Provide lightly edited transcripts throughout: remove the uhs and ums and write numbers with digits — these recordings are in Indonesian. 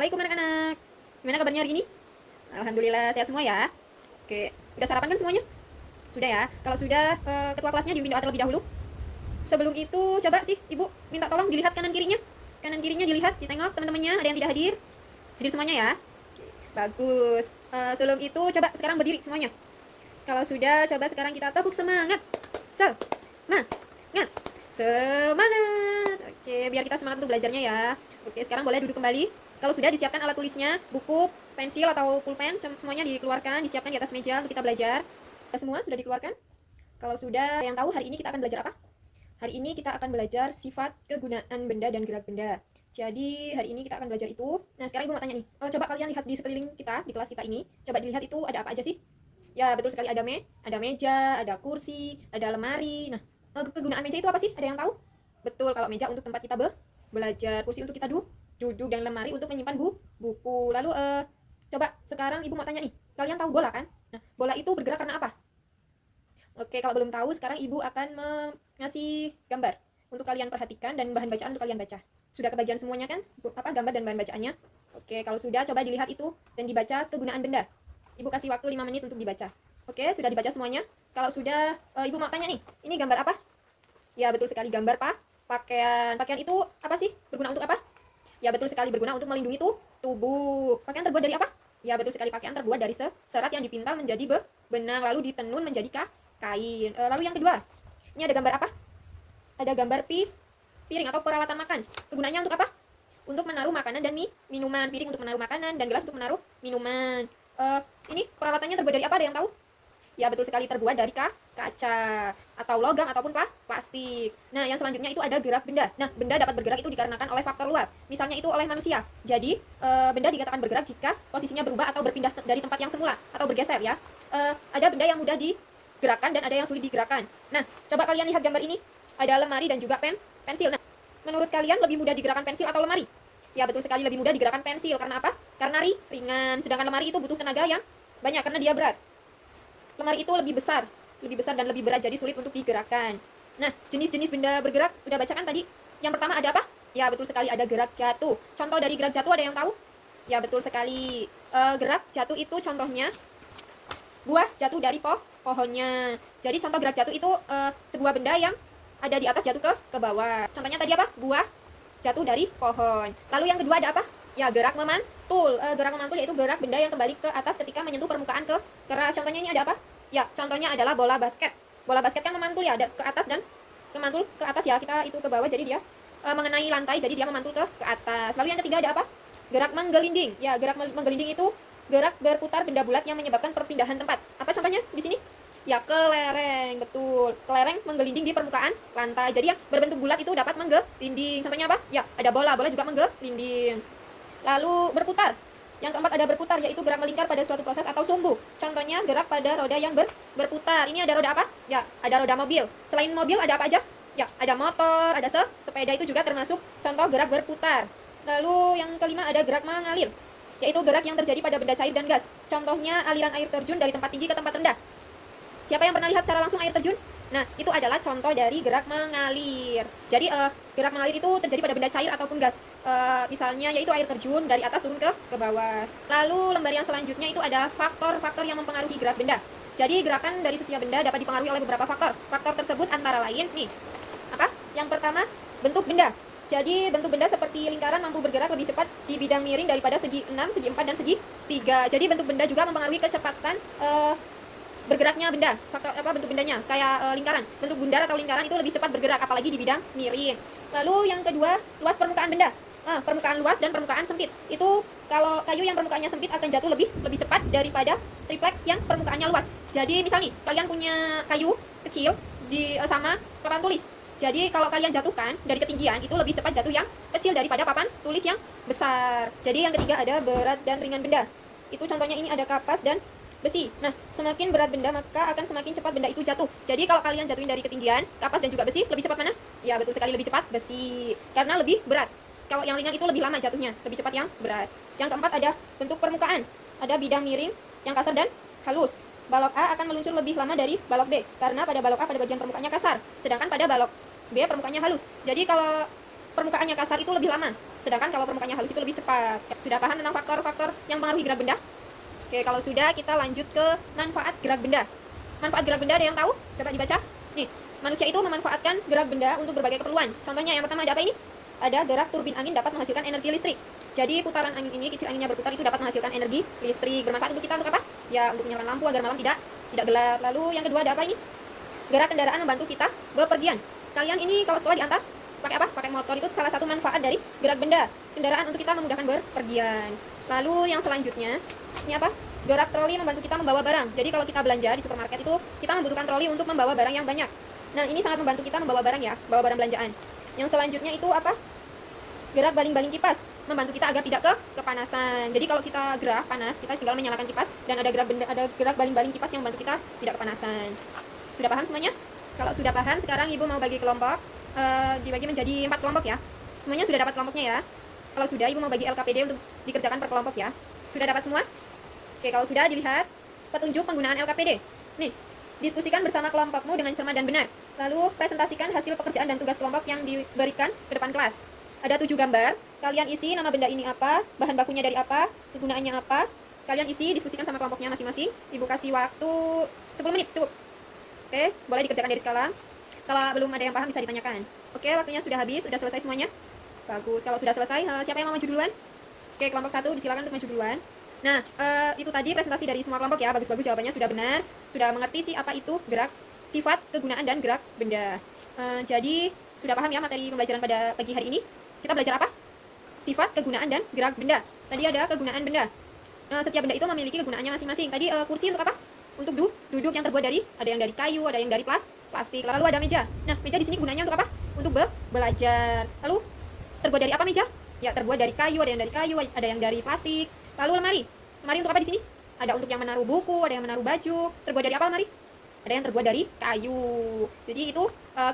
Assalamualaikum anak-anak. Gimana kabarnya hari ini? Alhamdulillah sehat semua ya. Oke, udah sarapan kan semuanya? Sudah ya. Kalau sudah, ketua kelasnya dibimbing doa terlebih dahulu. Sebelum itu coba sih Ibu minta tolong dilihat kanan kirinya. Kanan kirinya dilihat, ditengok teman-temannya, ada yang tidak hadir? Hadir semuanya ya. Oke, bagus. Sebelum itu coba sekarang berdiri semuanya. Kalau sudah, coba sekarang kita tepuk semangat. Semangat. Semangat. Oke, biar kita semangat untuk belajarnya ya. Oke, sekarang boleh duduk kembali. Kalau sudah disiapkan alat tulisnya, buku, pensil atau pulpen, semuanya dikeluarkan, disiapkan di atas meja untuk kita belajar. Semua sudah dikeluarkan? Kalau sudah, yang tahu hari ini kita akan belajar apa? Hari ini kita akan belajar sifat kegunaan benda dan gerak benda. Jadi hari ini kita akan belajar itu. Nah sekarang Ibu mau tanya nih, coba kalian lihat di sekeliling kita, di kelas kita ini. Coba dilihat itu ada apa aja sih? Ya betul sekali, ada meja, ada kursi, ada lemari. Nah, kegunaan meja itu apa sih? Ada yang tahu? Betul, kalau meja untuk tempat kita belajar, kursi untuk kita duduk, dan lemari untuk menyimpan buku. Lalu coba sekarang Ibu mau tanya nih, kalian tahu bola kan? Nah, bola itu bergerak karena apa? Oke, kalau belum tahu, sekarang Ibu akan ngasih gambar untuk kalian perhatikan dan bahan bacaan untuk kalian baca. Sudah kebagian semuanya kan? Gambar dan bahan bacaannya? Oke, kalau sudah, coba dilihat itu dan dibaca kegunaan benda. Ibu kasih waktu 5 menit untuk dibaca. Oke, sudah dibaca semuanya? Kalau sudah, Ibu mau tanya nih, ini gambar apa? Ya, betul sekali, gambar pakaian. Pakaian itu apa sih? Berguna untuk apa? Ya, betul sekali, berguna untuk melindungi tubuh. Pakaian terbuat dari apa? Ya, betul sekali, pakaian terbuat dari serat yang dipintal menjadi benang, lalu ditenun menjadi kain. Lalu yang kedua, ini ada gambar apa? Ada gambar piring atau peralatan makan. Kegunaannya untuk apa? Untuk menaruh makanan dan minuman. Piring untuk menaruh makanan dan gelas untuk menaruh minuman. Ini peralatannya terbuat dari apa? Ada yang tahu? Ya, betul sekali, terbuat dari kaca atau logam ataupun plastik. Nah, yang selanjutnya itu ada gerak benda. Nah, benda dapat bergerak itu dikarenakan oleh faktor luar. Misalnya itu oleh manusia. Jadi, benda dikatakan bergerak jika posisinya berubah atau berpindah dari tempat yang semula atau bergeser ya. Ada benda yang mudah digerakkan dan ada yang sulit digerakkan. Nah, coba kalian lihat gambar ini. Ada lemari dan juga pensil. Nah, menurut kalian lebih mudah digerakkan pensil atau lemari? Ya, betul sekali, lebih mudah digerakkan pensil. Karena apa? Karena ringan. Sedangkan lemari itu butuh tenaga yang banyak karena dia berat. Lemari itu lebih besar dan lebih berat, jadi sulit untuk digerakkan. Nah, jenis-jenis benda bergerak udah baca kan tadi? Yang pertama ada apa? Ya, betul sekali, ada gerak jatuh. Contoh dari gerak jatuh ada yang tahu? Ya, betul sekali. Gerak jatuh itu contohnya buah jatuh dari pohonnya. Jadi contoh gerak jatuh itu sebuah benda yang ada di atas jatuh ke bawah. Contohnya tadi apa? Buah jatuh dari pohon. Lalu yang kedua ada apa? Ya, gerak memantul. Gerak memantul yaitu gerak benda yang kembali ke atas ketika menyentuh permukaan keras. Contohnya ini ada apa? Ya, contohnya adalah bola basket. Bola basket kan memantul ya, ada ke atas dan memantul ke atas ya. Kita itu ke bawah jadi dia mengenai lantai, jadi dia memantul ke atas. Lalu yang ketiga ada apa? Gerak menggelinding. Ya, gerak menggelinding itu gerak berputar benda bulat yang menyebabkan perpindahan tempat. Apa contohnya di sini? Ya, kelereng, betul. Kelereng menggelinding di permukaan lantai. Jadi yang berbentuk bulat itu dapat menggelinding. Contohnya apa? Ya, ada bola juga menggelinding. Lalu berputar. Yang keempat ada berputar, yaitu gerak melingkar pada suatu proses atau sumbu. Contohnya gerak pada roda yang berputar. Ini ada roda apa? Ya, ada roda mobil. Selain mobil ada apa aja? Ya, ada motor, ada sepeda, itu juga termasuk contoh gerak berputar. Lalu yang kelima ada gerak mengalir, yaitu gerak yang terjadi pada benda cair dan gas. Contohnya aliran air terjun dari tempat tinggi ke tempat rendah. Siapa yang pernah lihat secara langsung air terjun? Nah, itu adalah contoh dari gerak mengalir. Jadi, gerak mengalir itu terjadi pada benda cair ataupun gas. Misalnya, yaitu air terjun dari atas turun ke bawah. Lalu, lembar yang selanjutnya itu ada faktor-faktor yang mempengaruhi gerak benda. Jadi, gerakan dari setiap benda dapat dipengaruhi oleh beberapa faktor. Faktor tersebut antara lain, nih, apa? Yang pertama, bentuk benda. Jadi, bentuk benda seperti lingkaran mampu bergerak lebih cepat di bidang miring daripada segi 6, segi 4, dan segi 3. Jadi, bentuk benda juga mempengaruhi kecepatan bergeraknya benda. Faktor apa bentuk bendanya? Kayak lingkaran. Bentuk bundar atau lingkaran itu lebih cepat bergerak apalagi di bidang miring. Lalu yang kedua, luas permukaan benda. Permukaan luas dan permukaan sempit. Itu kalau kayu yang permukaannya sempit akan jatuh lebih cepat daripada triplek yang permukaannya luas. Jadi misal nih, kalian punya kayu kecil sama papan tulis. Jadi kalau kalian jatuhkan dari ketinggian itu lebih cepat jatuh yang kecil daripada papan tulis yang besar. Jadi yang ketiga ada berat dan ringan benda. Itu contohnya ini ada kapas dan besi. Nah, semakin berat benda maka akan semakin cepat benda itu jatuh. Jadi kalau kalian jatuhin dari ketinggian, kapas dan juga besi, lebih cepat mana? Ya, betul sekali, lebih cepat besi. Karena lebih berat. Kalau yang ringan itu lebih lama jatuhnya, lebih cepat yang berat. Yang keempat ada bentuk permukaan. Ada bidang miring, yang kasar dan halus. Balok A akan meluncur lebih lama dari balok B, karena pada balok A pada bagian permukaannya kasar, sedangkan pada balok B permukaannya halus. Jadi kalau permukaannya kasar itu lebih lama, Sedangkan kalau permukaannya halus itu lebih cepat. Sudah paham tentang faktor-faktor yang mempengaruhi gerak benda? Oke, kalau sudah, kita lanjut ke manfaat gerak benda. Manfaat gerak benda ada yang tahu? Coba dibaca. Nih, manusia itu memanfaatkan gerak benda untuk berbagai keperluan. Contohnya yang pertama ada apa ini? Ada gerak turbin angin dapat menghasilkan energi listrik. Jadi putaran angin ini, kicil anginnya berputar itu dapat menghasilkan energi listrik. Bermanfaat untuk kita untuk apa? Ya, untuk menyalakan lampu agar malam tidak gelap. Lalu yang kedua ada apa ini? Gerak kendaraan membantu kita bepergian. Kalian ini kalau sekolah diantar pakai apa? Pakai motor. Itu salah satu manfaat dari gerak benda. Kendaraan untuk kita memudahkan berpergian. Lalu yang selanjutnya, ini apa? Gerak troli membantu kita membawa barang. Jadi kalau kita belanja di supermarket itu, kita membutuhkan troli untuk membawa barang yang banyak. Nah, ini sangat membantu kita membawa barang ya, bawa barang belanjaan. Yang selanjutnya itu apa? Gerak baling-baling kipas membantu kita agar tidak kepanasan. Jadi kalau kita gerah panas, kita tinggal menyalakan kipas dan ada gerak baling-baling kipas yang membantu kita tidak kepanasan. Sudah paham semuanya? Kalau sudah paham, sekarang Ibu mau bagi kelompok, dibagi menjadi 4 kelompok ya. Semuanya sudah dapat kelompoknya ya. Kalau sudah, Ibu mau bagi LKPD untuk dikerjakan per kelompok ya. Sudah dapat semua? Oke, kalau sudah, dilihat petunjuk penggunaan LKPD. Nih, diskusikan bersama kelompokmu dengan cermat dan benar. Lalu presentasikan hasil pekerjaan dan tugas kelompok yang diberikan ke depan kelas. Ada 7 gambar. Kalian isi nama benda ini apa, bahan bakunya dari apa, kegunaannya apa. Kalian isi, diskusikan sama kelompoknya masing-masing. Ibu kasih waktu 10 menit, cukup. Oke, boleh dikerjakan dari sekarang. Kalau belum ada yang paham bisa ditanyakan. Oke, waktunya sudah habis, sudah selesai semuanya. Bagus, kalau sudah selesai, siapa yang mau maju duluan? Oke, kelompok 1 disilakan untuk maju duluan. Nah, itu tadi presentasi dari semua kelompok ya. Bagus-bagus, jawabannya sudah benar. Sudah mengerti sih apa itu gerak, sifat, kegunaan, dan gerak benda. Jadi, sudah paham ya materi pembelajaran pada pagi hari ini? Kita belajar apa? Sifat, kegunaan, dan gerak benda. Tadi ada kegunaan benda. Setiap benda itu memiliki kegunaannya masing-masing. Tadi kursi untuk apa? Untuk duduk yang terbuat dari, ada yang dari kayu, ada yang dari plastik. Lalu ada meja. Nah, meja di sini gunanya untuk apa? Untuk belajar. Lalu terbuat dari apa meja? Ya, terbuat dari kayu, ada yang dari kayu, ada yang dari plastik. Lalu lemari. Lemari untuk apa di sini? Ada untuk yang menaruh buku, ada yang menaruh baju. Terbuat dari apa lemari? Ada yang terbuat dari kayu. Jadi itu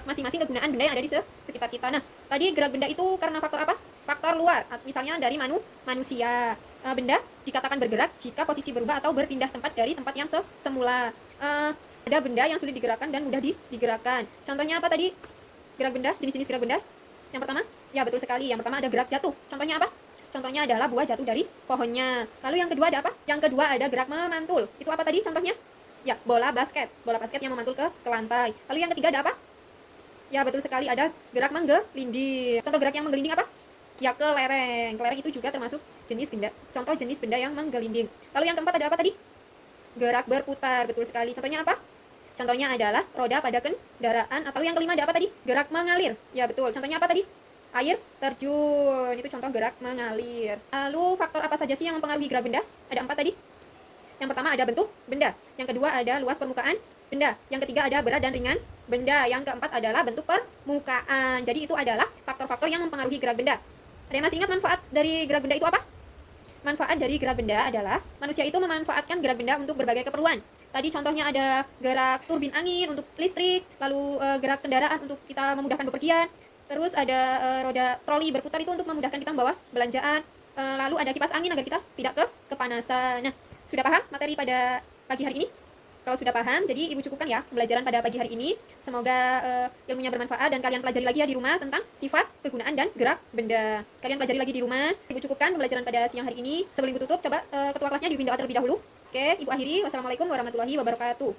masing-masing kegunaan benda yang ada di sekitar kita. Nah, tadi gerak benda itu karena faktor apa? Faktor luar. Misalnya dari manusia. Benda dikatakan bergerak jika posisi berubah atau berpindah tempat dari tempat yang semula. Ada benda yang sulit digerakkan dan mudah digerakkan. Contohnya apa tadi? Gerak benda, jenis-jenis gerak benda. Yang pertama, ya betul sekali. Yang pertama ada gerak jatuh. Contohnya apa? Contohnya adalah buah jatuh dari pohonnya. Lalu yang kedua ada apa? Yang kedua ada gerak memantul. Itu apa tadi contohnya? Ya, bola basket. Bola basket yang memantul ke lantai. Lalu yang ketiga ada apa? Ya, betul sekali ada gerak menggelinding. Contoh gerak yang menggelinding apa? Ya, kelereng. Kelereng itu juga termasuk jenis benda. Contoh jenis benda yang menggelinding. Lalu yang keempat ada apa tadi? Gerak berputar. Betul sekali. Contohnya apa? Contohnya adalah roda pada kendaraan. Atau yang kelima ada apa tadi? Gerak mengalir. Ya, betul. Contohnya apa tadi? Air terjun. Itu contoh gerak mengalir. Lalu faktor apa saja sih yang mempengaruhi gerak benda? Ada 4 tadi. Yang pertama ada bentuk benda. Yang kedua ada luas permukaan benda. Yang ketiga ada berat dan ringan benda. Yang keempat adalah bentuk permukaan. Jadi itu adalah faktor-faktor yang mempengaruhi gerak benda. Ada yang masih ingat manfaat dari gerak benda itu apa? Manfaat dari gerak benda adalah manusia itu memanfaatkan gerak benda untuk berbagai keperluan. Tadi contohnya ada gerak turbin angin untuk listrik, lalu gerak kendaraan untuk kita memudahkan bepergian. Terus ada roda troli berputar itu untuk memudahkan kita membawa belanjaan. Lalu ada kipas angin agar kita tidak kepanasan. Nah, sudah paham materi pada pagi hari ini? Kalau sudah paham, jadi Ibu cukupkan ya pembelajaran pada pagi hari ini. Semoga ilmunya bermanfaat dan kalian pelajari lagi ya di rumah tentang sifat, kegunaan, dan gerak benda. Kalian pelajari lagi di rumah. Ibu cukupkan pembelajaran pada siang hari ini. Sebelum Ibu tutup, coba ketua kelasnya dipimpin doa terlebih dahulu. Oke, Ibu akhiri. Wassalamualaikum warahmatullahi wabarakatuh.